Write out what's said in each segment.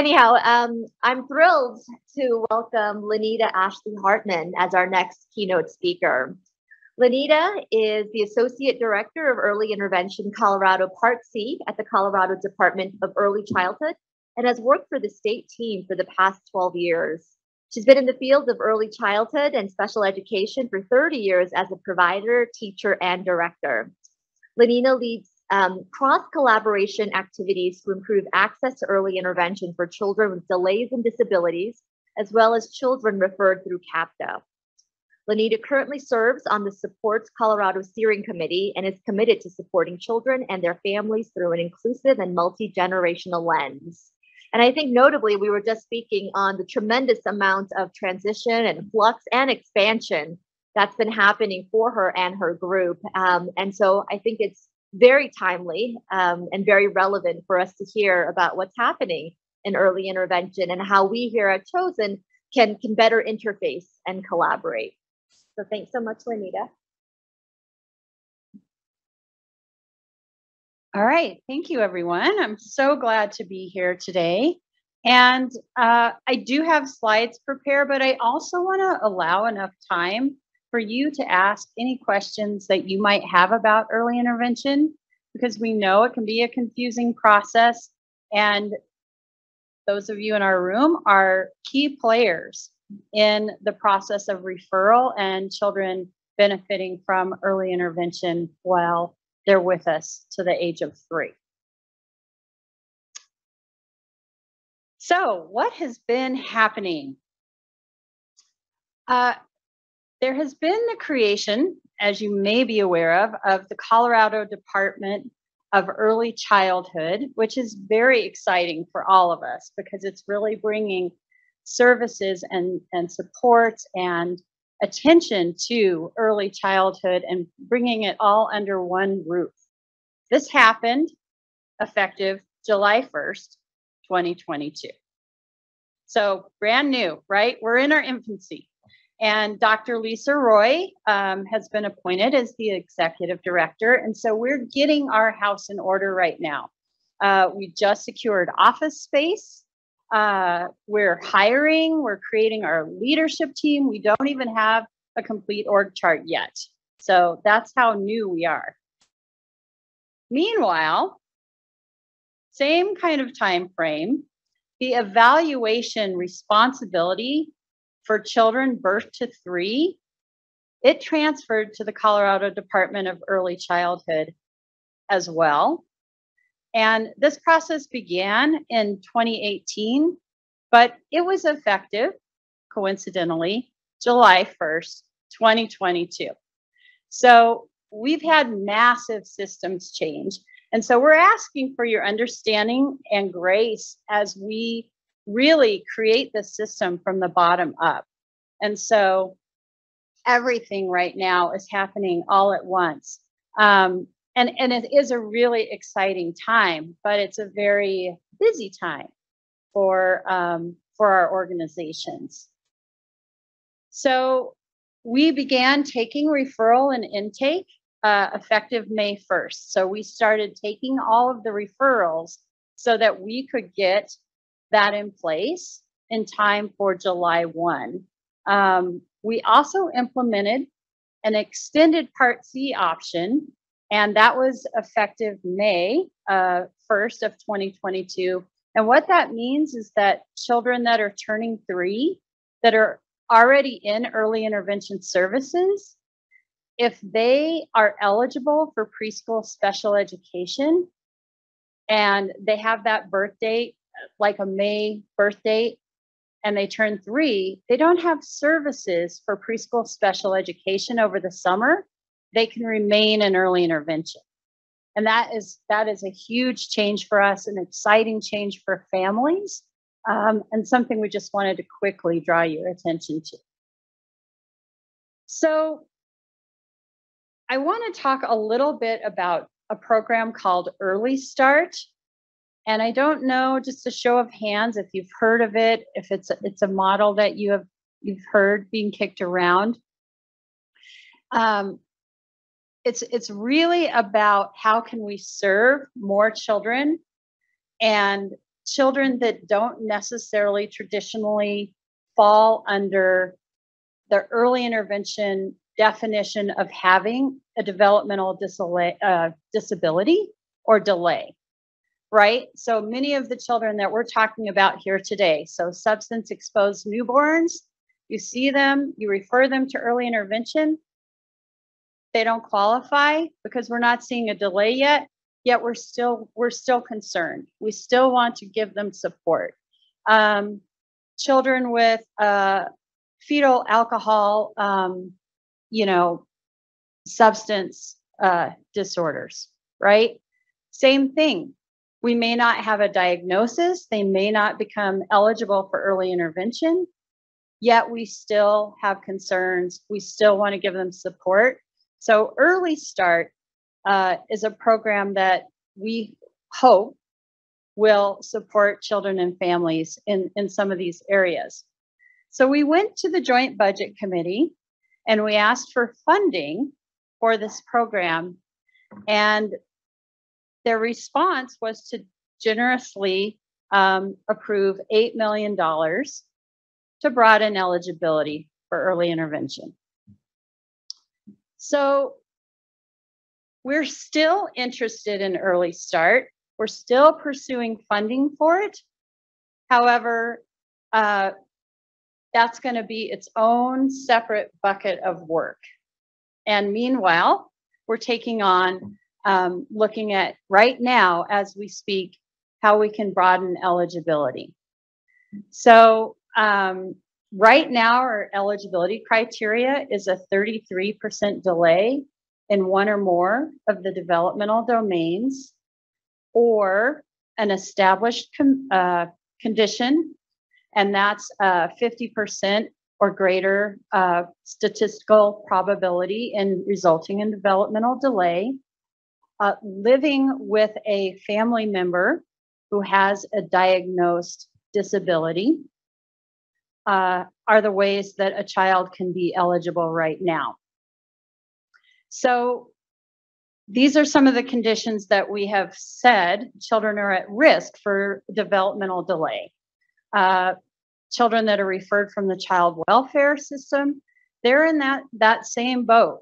Anyhow, I'm thrilled to welcome Lenita Hartman as our next keynote speaker. Lenita is the Associate Director of Early Intervention Colorado Part C at the Colorado Department of Early Childhood and has worked for the state team for the past 12 years. She's been in the field of early childhood and special education for 30 years as a provider, teacher, and director. Lenita leads cross-collaboration activities to improve access to early intervention for children with delays and disabilities, as well as children referred through CAPTA. Lenita currently serves on the Supports Colorado Steering Committee and is committed to supporting children and their families through an inclusive and multi-generational lens. And I think notably, we were just speaking on the tremendous amount of transition and flux and expansion that's been happening for her and her group. And so I think it's very timely and very relevant for us to hear about what's happening in early intervention and how we here at Chosen can better interface and collaborate. So thanks so much, Lenita. All right, thank you, everyone. I'm so glad to be here today. And I do have slides prepared, but I also want to allow enough time for you to ask any questions that you might have about early intervention, because we know it can be a confusing process. And those of you in our room are key players in the process of referral and children benefiting from early intervention while they're with us to the age of 3. So what has been happening? There has been the creation, as you may be aware of the Colorado Department of Early Childhood, which is very exciting for all of us because it's really bringing services and supports and attention to early childhood and bringing it all under one roof. This happened effective July 1st, 2022. So brand new, right? We're in our infancy. And Dr. Lisa Roy has been appointed as the executive director. And so we're getting our house in order right now. We just secured office space. We're hiring, we're creating our leadership team. We don't even have a complete org chart yet. So that's how new we are. Meanwhile, same kind of time frame, the evaluation responsibility for children birth to 3, it transferred to the Colorado Department of Early Childhood as well. And this process began in 2018, but it was effective, coincidentally, July 1st, 2022. So we've had massive systems change. And so we're asking for your understanding and grace as we really create the system from the bottom up. And so everything right now is happening all at once. And it is a really exciting time, but it's a very busy time for our organizations. So we began taking referral and intake effective May 1st. So we started taking all of the referrals so that we could get that in place in time for July 1. We also implemented an extended Part C option, and that was effective May 1st of 2022. And what that means is that children that are turning 3 that are already in early intervention services, if they are eligible for preschool special education and they have that birth date, like a May birth date, and they turn 3, they don't have services for preschool special education over the summer, they can remain in early intervention. And that is a huge change for us, an exciting change for families, and something we just wanted to quickly draw your attention to. So I want to talk a little bit about a program called Early Start. And I don't know, just a show of hands, if you've heard of it, if it's a model that you've heard being kicked around. It's really about how can we serve more children and children that don't necessarily traditionally fall under the early intervention definition of having a developmental disability or delay, right? So many of the children that we're talking about here today, so substance exposed newborns, you see them, you refer them to early intervention, they don't qualify because we're not seeing a delay yet we're still concerned. We still want to give them support. Children with fetal alcohol, substance disorders, right? Same thing. We may not have a diagnosis. They may not become eligible for early intervention, yet we still have concerns. We still want to give them support. So Early Start is a program that we hope will support children and families in some of these areas. So we went to the Joint Budget Committee and we asked for funding for this program, and their response was to generously approve $8 million to broaden eligibility for early intervention. So we're still interested in Early Start. We're still pursuing funding for it. However, that's going to be its own separate bucket of work. And meanwhile, we're taking on looking at right now as we speak how we can broaden eligibility. So right now our eligibility criteria is a 33% delay in one or more of the developmental domains or an established condition, and that's 50% or greater statistical probability in resulting in developmental delay. Living with a family member who has a diagnosed disability are the ways that a child can be eligible right now. So these are some of the conditions that we have said children are at risk for developmental delay. Children that are referred from the child welfare system, they're in that same boat.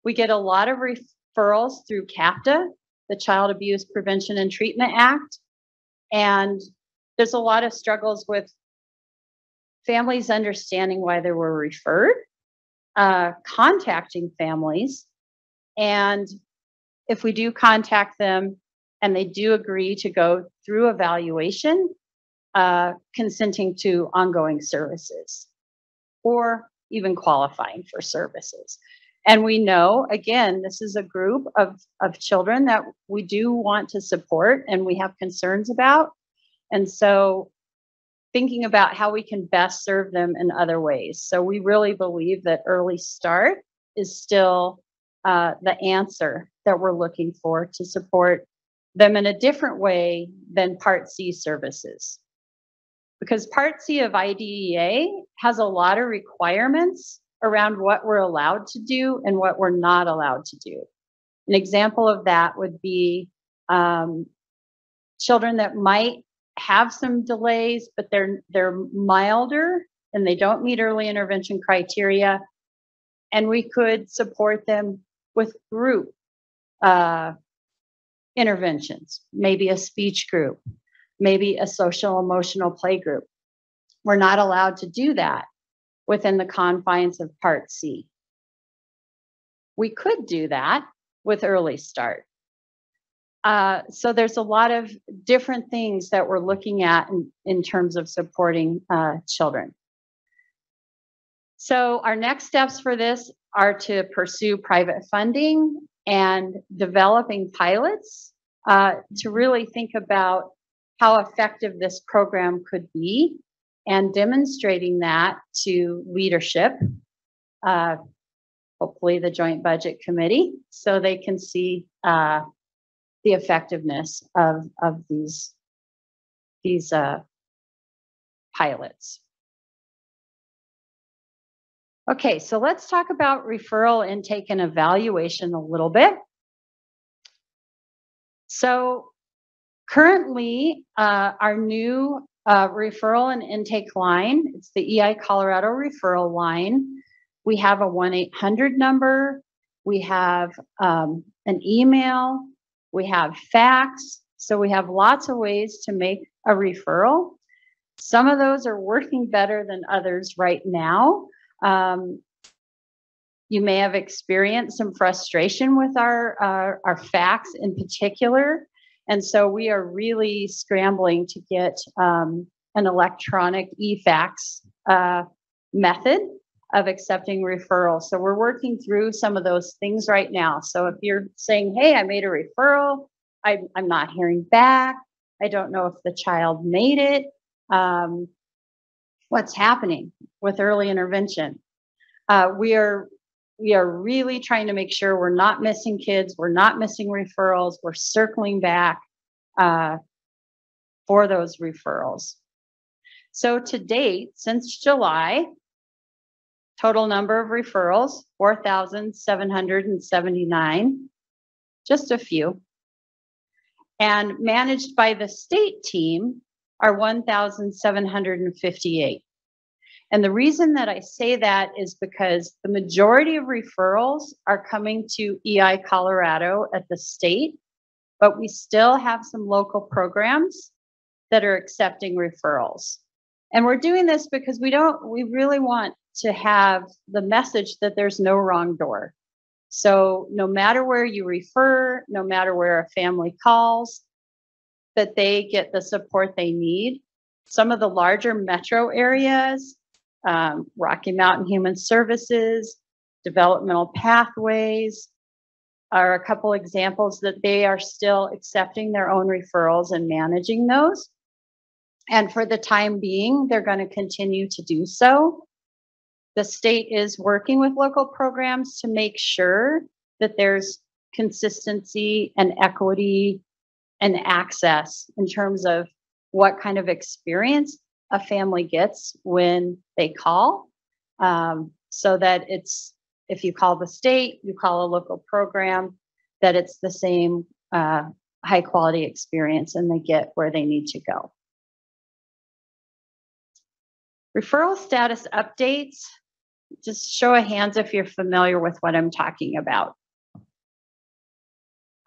We get a lot of referrals through CAPTA, the Child Abuse Prevention and Treatment Act, and there's a lot of struggles with families understanding why they were referred, contacting families, and if we do contact them and they do agree to go through evaluation, consenting to ongoing services or even qualifying for services. And we know, again, this is a group of children that we do want to support and we have concerns about. And so thinking about how we can best serve them in other ways. So we really believe that Early Start is still the answer that we're looking for to support them in a different way than Part C services. Because Part C of IDEA has a lot of requirements around what we're allowed to do and what we're not allowed to do. An example of that would be children that might have some delays, but they're milder and they don't meet early intervention criteria. And we could support them with group interventions, maybe a speech group, maybe a social emotional play group. We're not allowed to do that within the confines of Part C. We could do that with Early Start. So there's a lot of different things that we're looking at in terms of supporting children. So our next steps for this are to pursue private funding and developing pilots to really think about how effective this program could be and demonstrating that to leadership, hopefully the Joint Budget Committee, so they can see the effectiveness of these pilots. Okay, so let's talk about referral intake and evaluation a little bit. So Currently, our new referral and intake line, it's the EI Colorado referral line. We have a 1-800 number. We have an email. We have fax. So we have lots of ways to make a referral. Some of those are working better than others right now. You may have experienced some frustration with our fax in particular. And so we are really scrambling to get an electronic e-fax method of accepting referrals. So we're working through some of those things right now. So if you're saying, hey, I made a referral, I'm not hearing back, I don't know if the child made it, what's happening with early intervention? We are really trying to make sure we're not missing kids, we're not missing referrals, we're circling back for those referrals. So to date, since July, total number of referrals, 4,779, just a few. And managed by the state team are 1,758. And the reason that I say that is because the majority of referrals are coming to EI Colorado at the state, but we still have some local programs that are accepting referrals. And we're doing this because we really want to have the message that there's no wrong door. So no matter where you refer, no matter where a family calls, that they get the support they need. Some of the larger metro areas, Rocky Mountain Human Services, Developmental Pathways, are a couple examples that they are still accepting their own referrals and managing those. And for the time being, they're going to continue to do so. The state is working with local programs to make sure that there's consistency and equity and access in terms of what kind of experience a family gets when they call, so that it's, if you call the state, you call a local program, that it's the same high quality experience and they get where they need to go. Referral status updates. Just show of hands if you're familiar with what I'm talking about.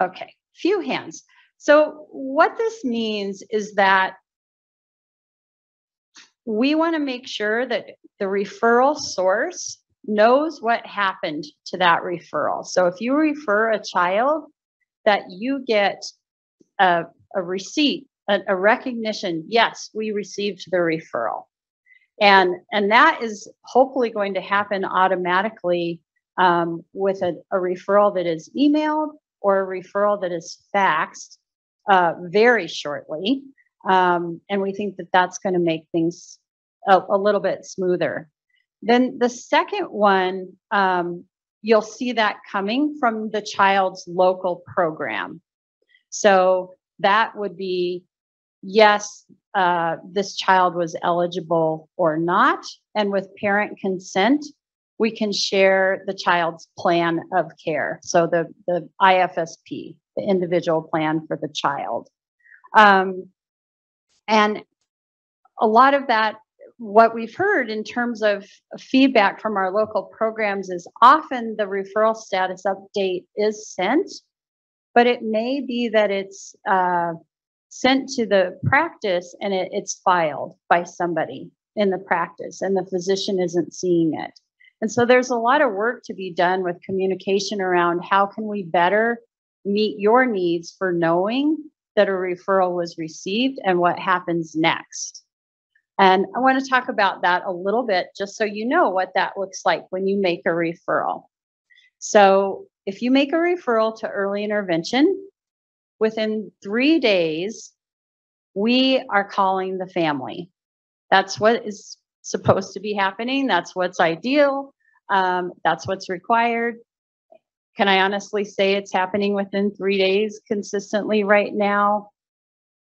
Okay, few hands. So what this means is that we want to make sure that the referral source knows what happened to that referral. So if you refer a child, that you get a receipt, a recognition, yes, we received the referral. And that is hopefully going to happen automatically with a referral that is emailed or a referral that is faxed very shortly. And we think that that's going to make things a little bit smoother. Then the second one, you'll see that coming from the child's local program. So that would be, yes, this child was eligible or not. And with parent consent, we can share the child's plan of care. So the IFSP, the individual plan for the child. And a lot of that, what we've heard in terms of feedback from our local programs is often the referral status update is sent, but it may be that it's sent to the practice and it's filed by somebody in the practice and the physician isn't seeing it. And so there's a lot of work to be done with communication around how can we better meet your needs for knowing that a referral was received and what happens next. And I want to talk about that a little bit just so you know what that looks like when you make a referral. So if you make a referral to early intervention, within 3 days, we are calling the family. That's what is supposed to be happening. That's what's ideal. That's what's required. Can I honestly say it's happening within 3 days consistently right now?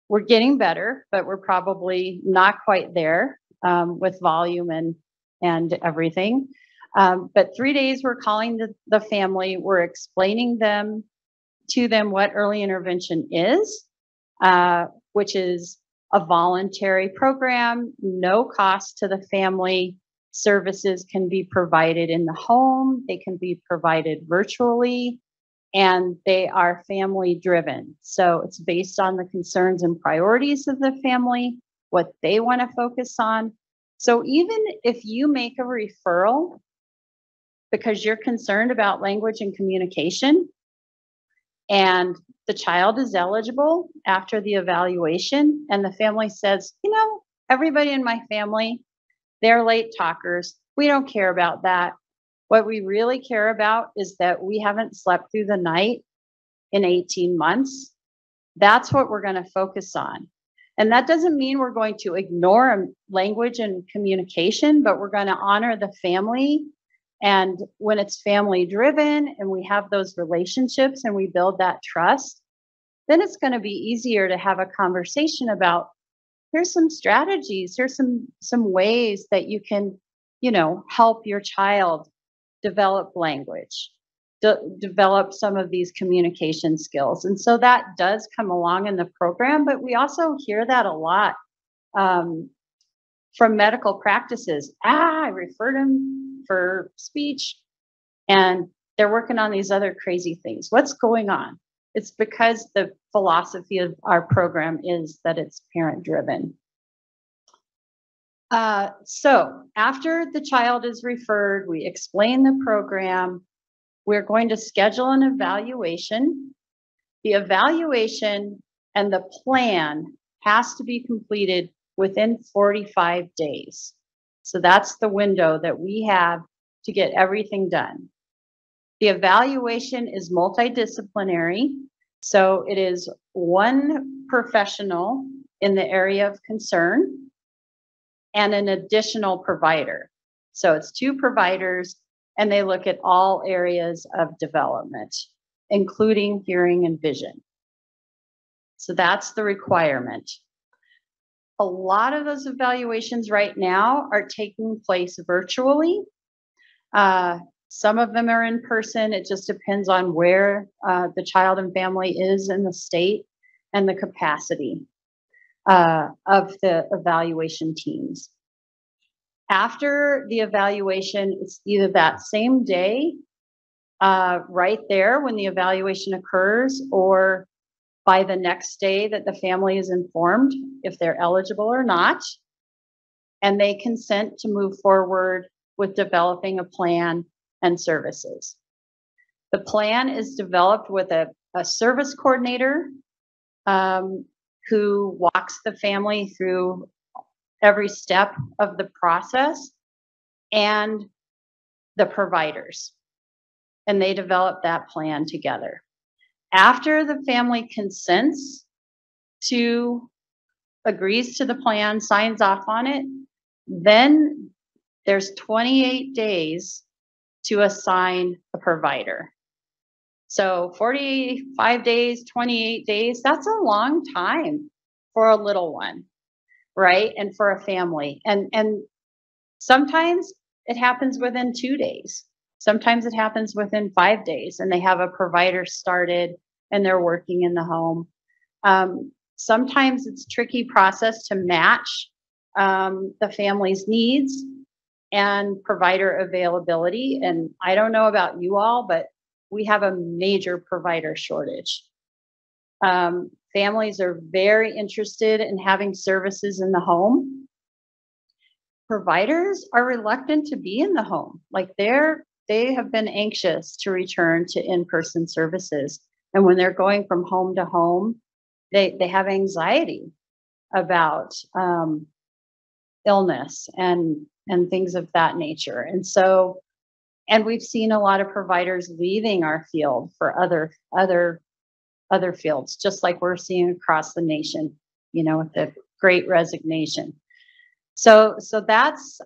We're getting better, but we're probably not quite there with volume and everything. But 3 days, we're calling the family. We're explaining to them what early intervention is, which is a voluntary program, no cost to the family. Services can be provided in the home, they can be provided virtually, and they are family driven. So it's based on the concerns and priorities of the family, what they want to focus on. So even if you make a referral because you're concerned about language and communication, and the child is eligible after the evaluation, and the family says, you know, everybody in my family, they're late talkers. We don't care about that. What we really care about is that we haven't slept through the night in 18 months. That's what we're going to focus on. And that doesn't mean we're going to ignore language and communication, but we're going to honor the family. And when it's family driven and we have those relationships and we build that trust, then it's going to be easier to have a conversation about, here's some strategies, here's some ways that you can, you know, help your child develop language, develop some of these communication skills. And so that does come along in the program, but we also hear that a lot from medical practices. I referred him for speech and they're working on these other crazy things. What's going on? It's because the philosophy of our program is that it's parent driven. So after the child is referred, we explain the program. We're going to schedule an evaluation. The evaluation and the plan has to be completed within 45 days. So that's the window that we have to get everything done. The evaluation is multidisciplinary. So it is one professional in the area of concern and an additional provider. So it's two providers and they look at all areas of development, including hearing and vision. So that's the requirement. A lot of those evaluations right now are taking place virtually. Some of them are in person. It just depends on where the child and family is in the state and the capacity of the evaluation teams. After the evaluation, it's either that same day, right there when the evaluation occurs, or by the next day that the family is informed if they're eligible or not, and they consent to move forward with developing a plan and services. The plan is developed with a service coordinator who walks the family through every step of the process, and the providers. And they develop that plan together. After the family consents to, agrees to the plan, signs off on it, then there's 28 days to assign a provider. So 45 days, 28 days, that's a long time for a little one, right? And for a family. And sometimes it happens within 2 days. Sometimes it happens within 5 days and they have a provider started and they're working in the home. Sometimes it's a tricky process to match the family's needs and provider availability. And I don't know about you all, but we have a major provider shortage. Families are very interested in having services in the home. Providers are reluctant to be in the home. Like they have been anxious to return to in-person services. And when they're going from home to home, they have anxiety about illness and things of that nature. And so, and we've seen a lot of providers leaving our field for other fields, just like we're seeing across the nation, you know, with the Great Resignation. So that's,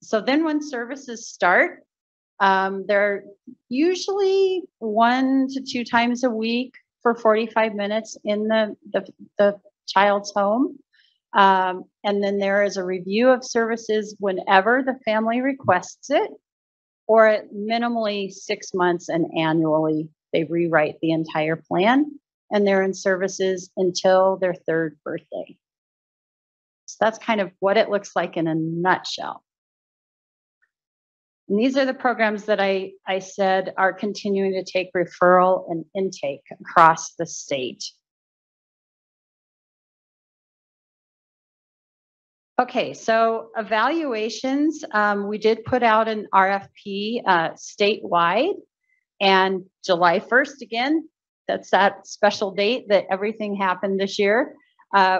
so then when services start, they're usually 1 to 2 times a week for 45 minutes in the child's home. And then there is a review of services whenever the family requests it, or at minimally 6 months and annually they rewrite the entire plan and they're in services until their 3rd birthday. So that's kind of what it looks like in a nutshell. And these are the programs that I said are continuing to take referral and intake across the state. Okay, so evaluations, we did put out an RFP statewide, and July 1st again, that's that special date that everything happened this year.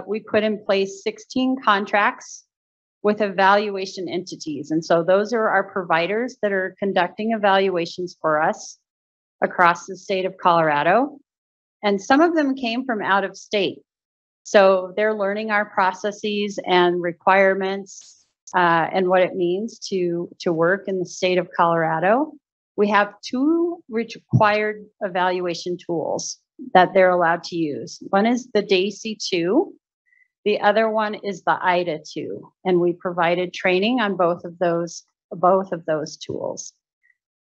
We put in place 16 contracts with evaluation entities. And so those are our providers that are conducting evaluations for us across the state of Colorado. And some of them came from out of state. So they're learning our processes and requirements and what it means to work in the state of Colorado. We have 2 required evaluation tools that they're allowed to use. One is the DAISY-2. The other one is the IDA-2, and we provided training on both of those tools.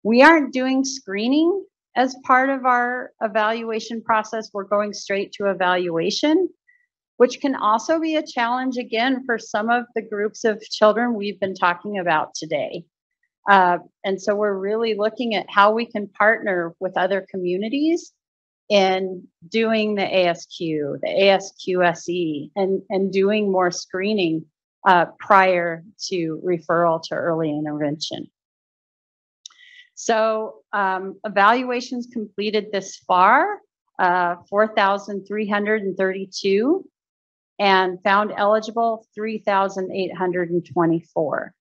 We aren't doing screening as part of our evaluation process. We're going straight to evaluation, which can also be a challenge again for some of the groups of children we've been talking about today. And so we're really looking at how we can partner with other communities in doing the ASQ, the ASQSE, and doing more screening prior to referral to early intervention. So evaluations completed this far, 4,332, and found eligible 3,824.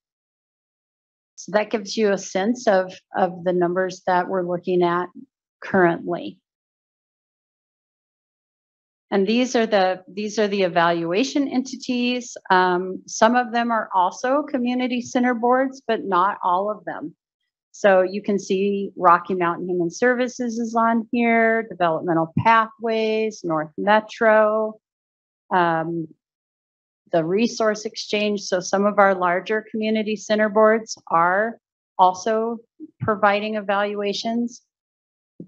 So that gives you a sense of the numbers that we're looking at currently. And these are the evaluation entities. Some of them are also community center boards, but not all of them. So you can see Rocky Mountain Human Services is on here, Developmental Pathways, North Metro, the Resource Exchange. So some of our larger community center boards are also providing evaluations.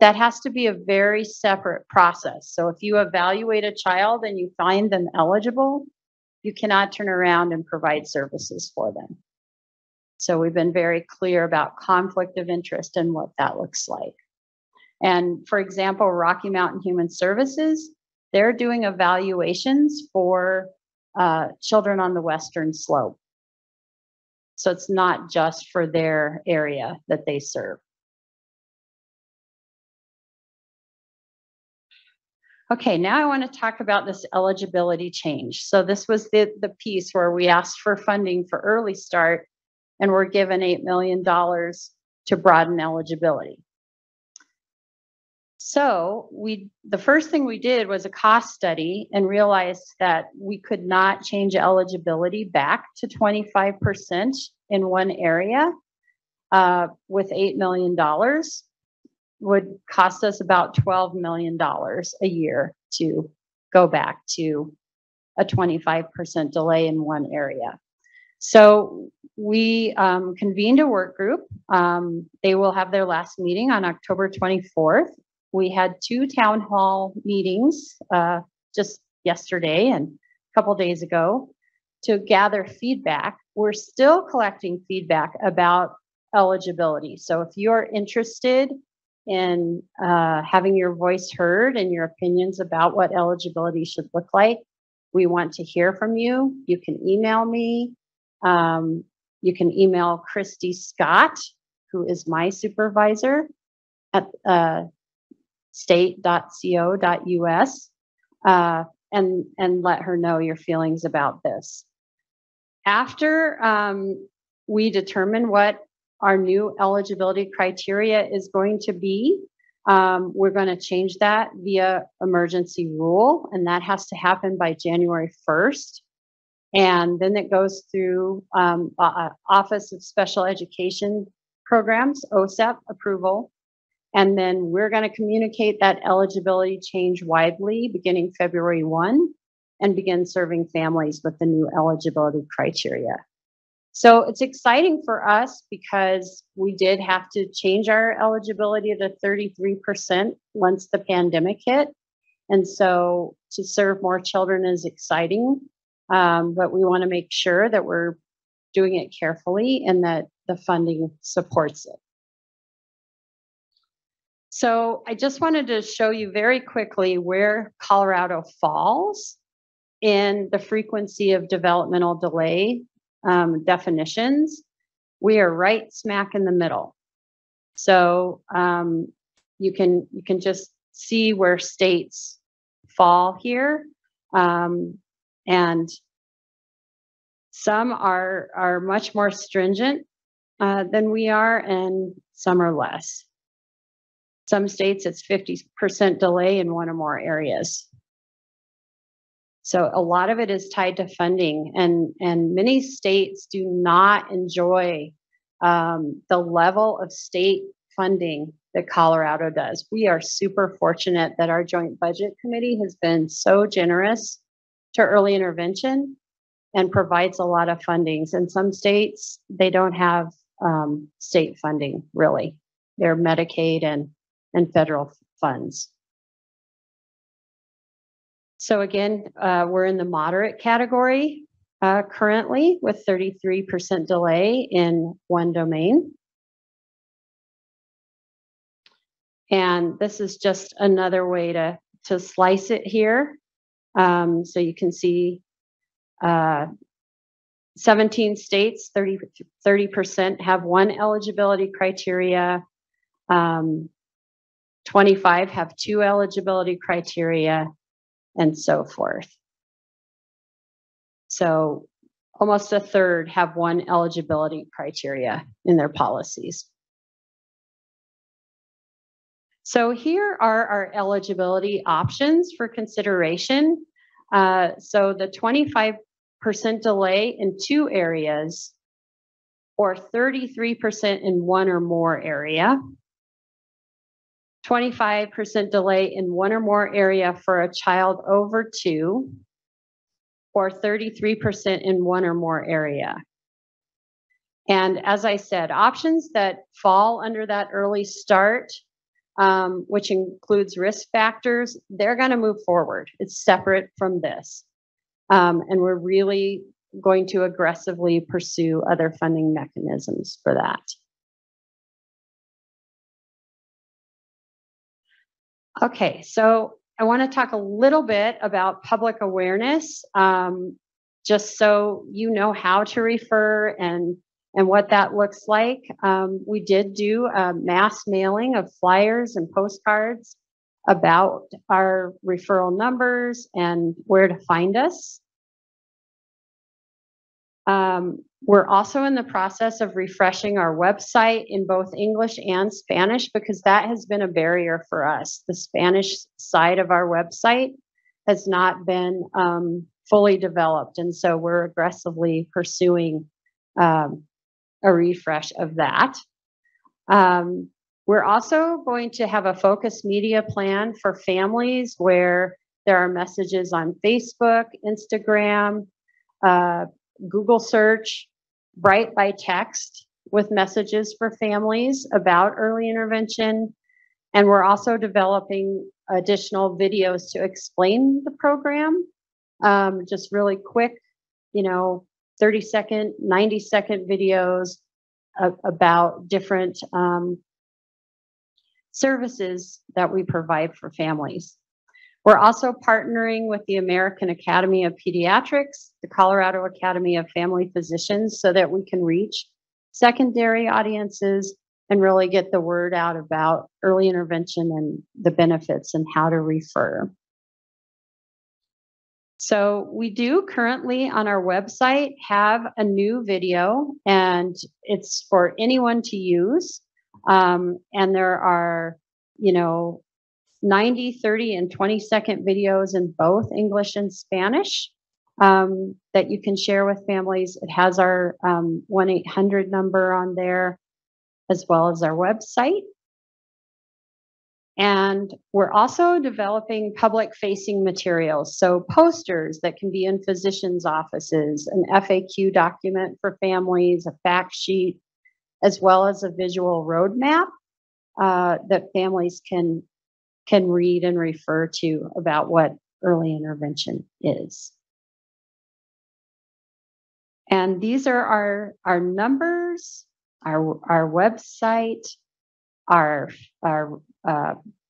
That has to be a very separate process. So if you evaluate a child and you find them eligible, you cannot turn around and provide services for them. So we've been very clear about conflict of interest and what that looks like. And for example, Rocky Mountain Human Services, they're doing evaluations for children on the Western Slope. So it's not just for their area that they serve. Okay, now I want to talk about this eligibility change. So this was the piece where we asked for funding for Early Start, and we're given $8 million to broaden eligibility. So the first thing we did was a cost study and realized that we could not change eligibility back to 25% in one area with $8 million. Would cost us about $12 million a year to go back to a 25% delay in one area. So we convened a work group. They will have their last meeting on October 24th. We had 2 town hall meetings just yesterday and a couple days ago to gather feedback. We're still collecting feedback about eligibility. So if you're interested in having your voice heard and your opinions about what eligibility should look like, we want to hear from you. You can email me. You can email Christy Scott, who is my supervisor at state.co.us, and let her know your feelings about this. After we determine what our new eligibility criteria is going to be, we're going to change that via emergency rule, and that has to happen by January 1st. And then it goes through Office of Special Education Programs, OSEP approval. And then we're going to communicate that eligibility change widely beginning February 1 and begin serving families with the new eligibility criteria. So it's exciting for us because we did have to change our eligibility to 33% once the pandemic hit. And so to serve more children is exciting, but we want to make sure that we're doing it carefully and that the funding supports it. So I just wanted to show you very quickly where Colorado falls in the frequency of developmental delay definitions. We are right smack in the middle. So you can just see where states fall here, and some are much more stringent than we are, and some are less. Some states it's 50% delay in one or more areas. So a lot of it is tied to funding, and many states do not enjoy the level of state funding that Colorado does. We are super fortunate that our joint budget committee has been so generous to early intervention and provides a lot of fundings. In some states, they don't have state funding, really. They're Medicaid and federal funds. So again, we're in the moderate category currently with 33% delay in one domain. And this is just another way to slice it here. So you can see 17 states, 30% have one eligibility criteria. 25 have two eligibility criteria, and so forth. So almost a third have one eligibility criteria in their policies. So here are our eligibility options for consideration. So the 25% delay in two areas, or 33% in one or more area. 25% delay in one or more area for a child over 2, or 33% in one or more area. And as I said, options that fall under that early start, which includes risk factors, they're going to move forward. It's separate from this. And we're really going to aggressively pursue other funding mechanisms for that. Okay, so I want to talk a little bit about public awareness, just so you know how to refer and what that looks like. We did do a mass mailing of flyers and postcards about our referral numbers and where to find us. We're also in the process of refreshing our website in both English and Spanish, because that has been a barrier for us. The Spanish side of our website has not been fully developed, and so we're aggressively pursuing a refresh of that. We're also going to have a focused media plan for families where there are messages on Facebook, Instagram, Google search, Bright by text with messages for families about early intervention. And we're also developing additional videos to explain the program, just really quick, 30-second, 90-second videos about different services that we provide for families. We're also partnering with the American Academy of Pediatrics, the Colorado Academy of Family Physicians, so that we can reach secondary audiences and really get the word out about early intervention and the benefits and how to refer. So we do currently on our website have a new video, and it's for anyone to use. And there are, 90, 30, and 20-second videos in both English and Spanish that you can share with families. It has our 1-800 number on there, as well as our website. And we're also developing public-facing materials, so posters that can be in physicians' offices, an FAQ document for families, a fact sheet, as well as a visual roadmap that families can can read and refer to about what early intervention is. And these are our numbers, our website, our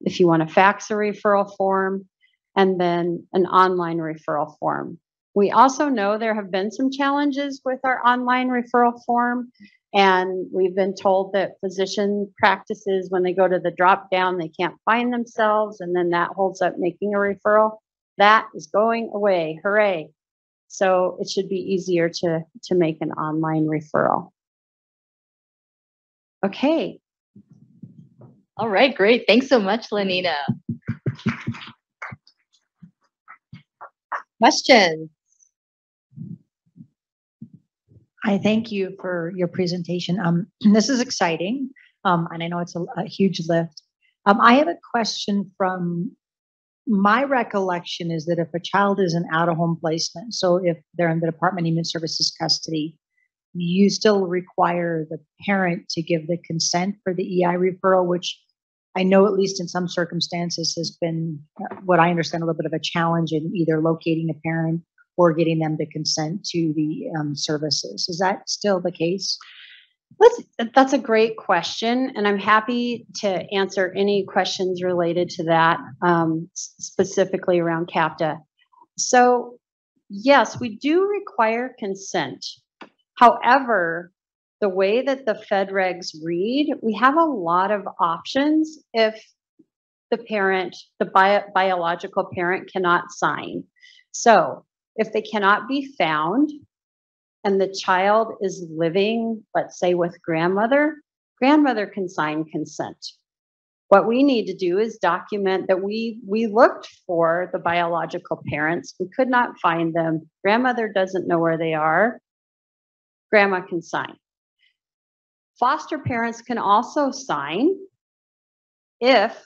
if you want to fax a referral form, and then an online referral form. We also know there have been some challenges with our online referral form, and we've been told that physician practices, when they go to the drop down, they can't find themselves, and then that holds up making a referral. That is going away. Hooray. So it should be easier to make an online referral. Okay. All right, great. Thanks so much, Lenita. Questions? I thank you for your presentation. This is exciting, and I know it's a huge lift. I have a question. From my recollection is that if a child is in out-of-home placement, so if they're in the Department of Human Services custody, you still require the parent to give the consent for the EI referral, which I know, at least in some circumstances, has been what I understand a little bit of a challenge in either locating a parent or getting them to consent to the services. Is that still the case? That's a great question, and I'm happy to answer any questions related to that, specifically around CAPTA. So, yes, we do require consent. However, the way that the Fed regs read, we have a lot of options if the parent, the biological parent, cannot sign. So, if they cannot be found, and the child is living, let's say, with grandmother can sign consent. What we need to do is document that we looked for the biological parents. We could not find them. Grandmother doesn't know where they are. Grandma can sign. Foster parents can also sign if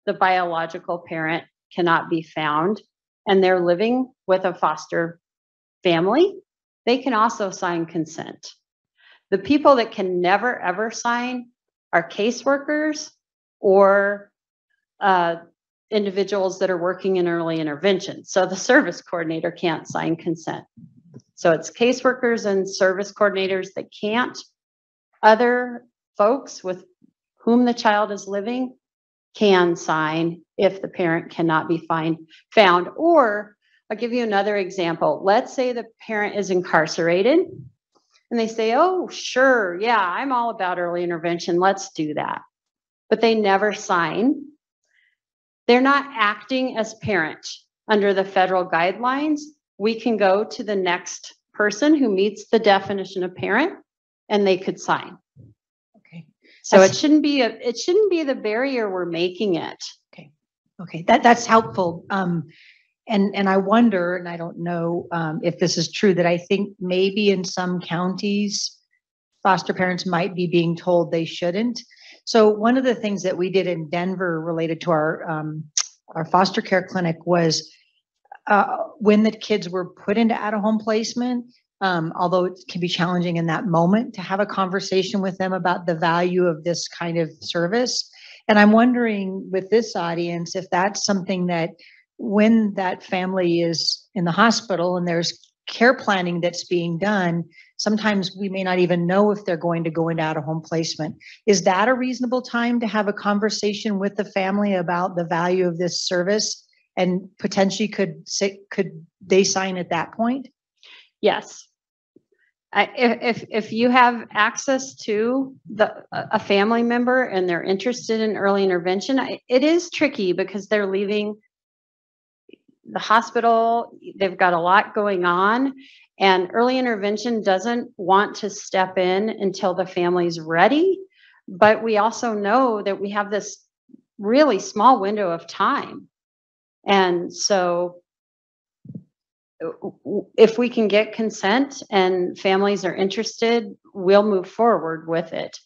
the biological parent cannot be found and they're living with a foster family. They can also sign consent. The people that can never, ever sign are caseworkers or individuals that are working in early intervention. So the service coordinator can't sign consent. So it's caseworkers and service coordinators that can't. Other folks with whom the child is living can sign if the parent cannot be found. Or I'll give you another example. Let's say the parent is incarcerated and they say, oh, sure, yeah, I'm all about early intervention. Let's do that. But they never sign. They're not acting as parent under the federal guidelines. We can go to the next person who meets the definition of parent and they could sign. Okay. So it shouldn't be the barrier we're making it. Okay. Okay. That's helpful. And I wonder, and I don't know if this is true, that I think maybe in some counties, foster parents might be being told they shouldn't. So one of the things that we did in Denver related to our foster care clinic was when the kids were put into out-of-home placement, although it can be challenging in that moment, to have a conversation with them about the value of this kind of service. And I'm wondering with this audience, if that's something that when that family is in the hospital and there's care planning that's being done, sometimes we may not even know if they're going to go into out-of-home placement. Is that a reasonable time to have a conversation with the family about the value of this service, and potentially could they sign at that point? Yes. If you have access to a family member and they're interested in early intervention, it is tricky because they're leaving the hospital. They've got a lot going on, and early intervention doesn't want to step in until the family's ready. But we also know that we have this really small window of time. And so if we can get consent and families are interested, we'll move forward with it.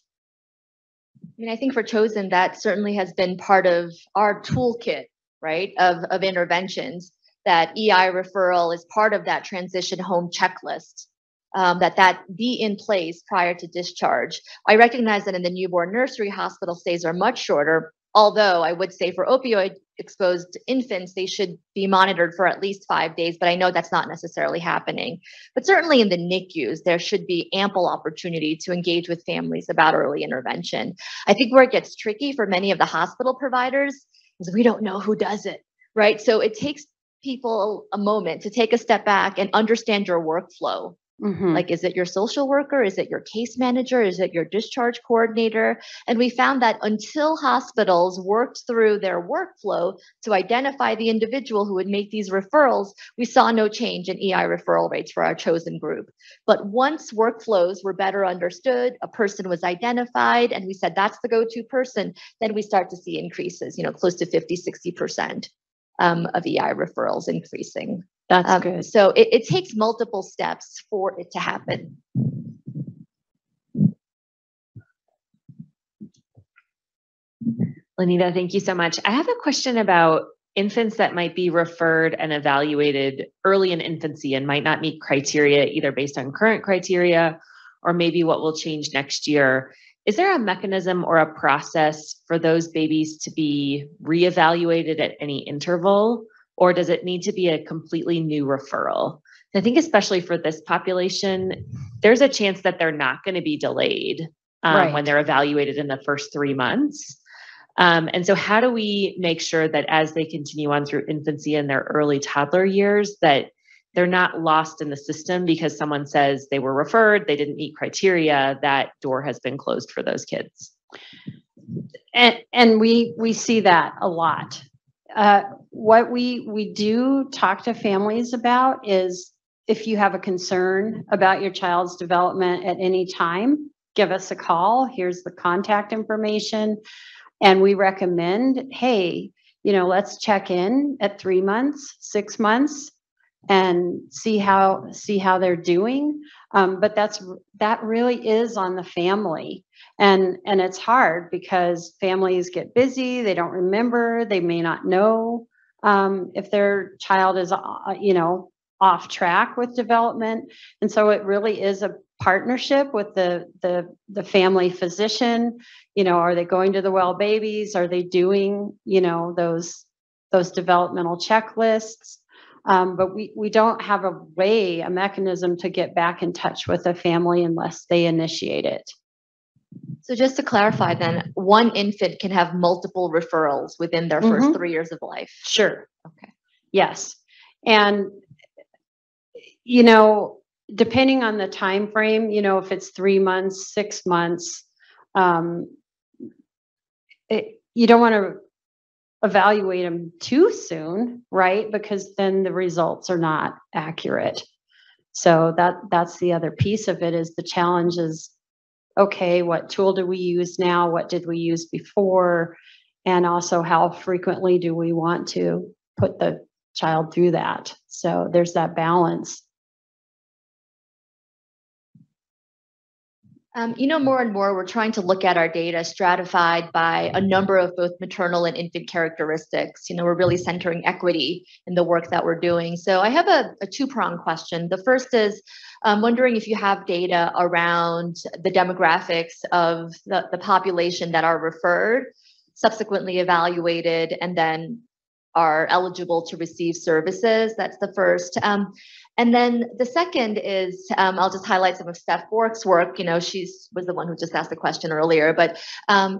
I mean, I think for Chosen, that certainly has been part of our toolkit, right, of interventions, that EI referral is part of that transition home checklist, that be in place prior to discharge. I recognize that in the newborn nursery, hospital stays are much shorter, although I would say for opioid exposed infants, they should be monitored for at least 5 days, but I know that's not necessarily happening. But certainly in the NICUs, there should be ample opportunity to engage with families about early intervention. I think where it gets tricky for many of the hospital providers is we don't know who does it, right? So it takes people a moment to take a step back and understand your workflow. Like, is it your social worker? Is it your case manager? Is it your discharge coordinator? And we found that until hospitals worked through their workflow to identify the individual who would make these referrals, we saw no change in EI referral rates for our chosen group. But once workflows were better understood, a person was identified, and we said that's the go-to person, then we start to see increases, close to 50, 60% of EI referrals increasing. That's good. So it takes multiple steps for it to happen. Lenita, thank you so much. I have a question about infants that might be referred and evaluated early in infancy and might not meet criteria, either based on current criteria or maybe what will change next year. Is there a mechanism or a process for those babies to be reevaluated at any interval? Or does it need to be a completely new referral? I think especially for this population, there's a chance that they're not going to be delayed when they're evaluated in the first 3 months. And so how do we make sure that as they continue on through infancy and their early toddler years, that they're not lost in the system because someone says they were referred, they didn't meet criteria, that door has been closed for those kids? And we see that a lot. What we do talk to families about is, if you have a concern about your child's development at any time, give us a call. Here's the contact information. And we recommend, hey, let's check in at 3 months, 6 months, and see how they're doing. But that really is on the family. And it's hard because families get busy, they don't remember, they may not know if their child is, off track with development. And so it really is a partnership with the family physician. Are they going to the well babies? Are they doing, those developmental checklists? But we don't have a mechanism to get back in touch with a family unless they initiate it. So just to clarify then, one infant can have multiple referrals within their first 3 years of life? Sure. Okay. Yes. And, depending on the time frame, if it's 3 months, 6 months, you don't want to evaluate them too soon, right? Because then the results are not accurate. So that's the other piece of it, is the challenge is, okay, what tool do we use now? What did we use before? And also, how frequently do we want to put the child through that? So there's that balance. More and more, we're trying to look at our data stratified by a number of both maternal and infant characteristics. We're really centering equity in the work that we're doing. So I have a two-pronged question. The first is, I'm wondering if you have data around the demographics of the population that are referred, subsequently evaluated, and then are eligible to receive services. That's the first. And then the second is, I'll just highlight some of Steph Bork's work. She was the one who just asked the question earlier, but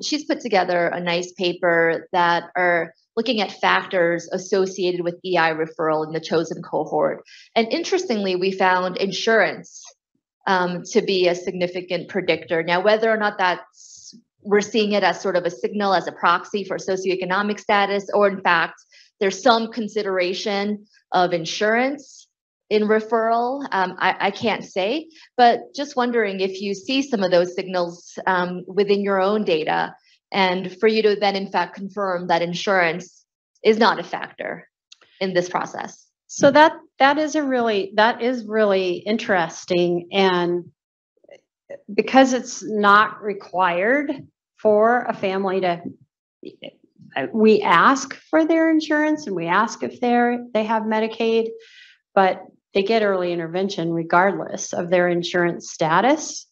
she's put together a nice paper that are looking at factors associated with EI referral in the chosen cohort. And interestingly, we found insurance to be a significant predictor. Now, whether or not we're seeing it as sort of a signal, as a proxy for socioeconomic status, or in fact, there's some consideration of insurance in referral, I can't say, but just wondering if you see some of those signals within your own data, and for you to then in fact confirm that insurance is not a factor in this process. So that is really interesting, and because it's not required for a family to, we ask for their insurance and we ask if they have Medicaid, but they get early intervention regardless of their insurance status,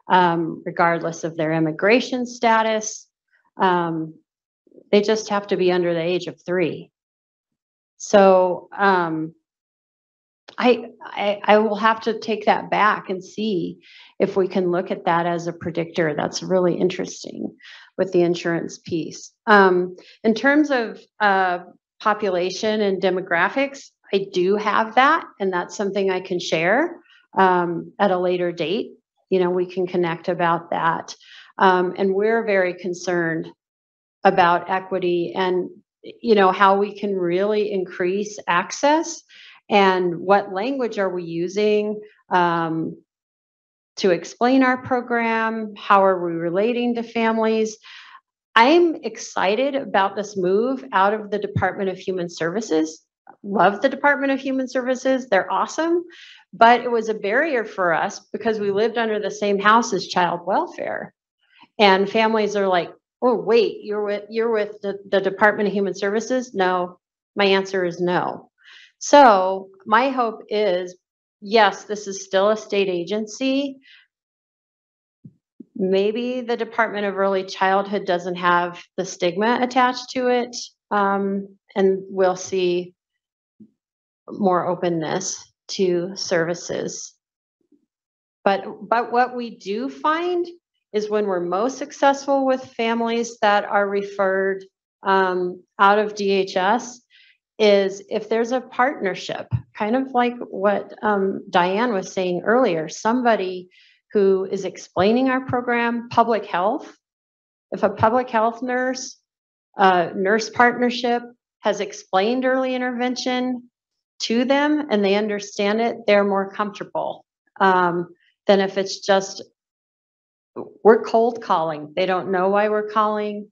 regardless of their immigration status. They just have to be under the age of 3. So I will have to take that back and see if we can look at that as a predictor. That's really interesting with the insurance piece. In terms of population and demographics, I do have that, and that's something I can share at a later date. You know, we can connect about that. And we're very concerned about equity and, you know, how we can really increase access and what language are we using to explain our program? How are we relating to families? I'm excited about this move out of the Department of Human Services. Love the Department of Human Services. They're awesome. But it was a barrier for us because we lived under the same house as child welfare. And families are like, oh, wait, you're with the Department of Human Services? No, my answer is no. So my hope is, yes, this is still a state agency. Maybe the Department of Early Childhood doesn't have the stigma attached to it, and we'll see more openness to services. But what we do find is when we're most successful with families that are referred out of DHS is if there's a partnership, kind of like what Diane was saying earlier, somebody who is explaining our program, public health. If a public health nurse partnership has explained early intervention to them and they understand it, they're more comfortable than if it's just, we're cold calling. They don't know why we're calling.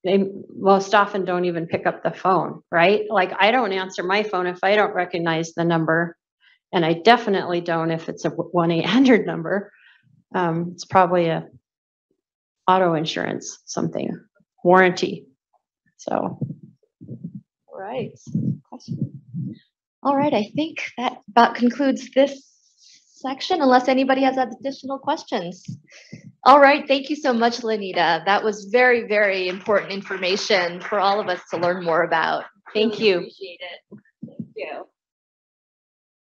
They most often don't even pick up the phone, right? Like I don't answer my phone if I don't recognize the number. And I definitely don't if it's a 1-800 number. It's probably a auto insurance, something, warranty. So. All right. Question. All right. I think that about concludes this section, unless anybody has additional questions. All right. Thank you so much, Lenita. That was very, very important information for all of us to learn more about. Thank you. Appreciate it. Thank you.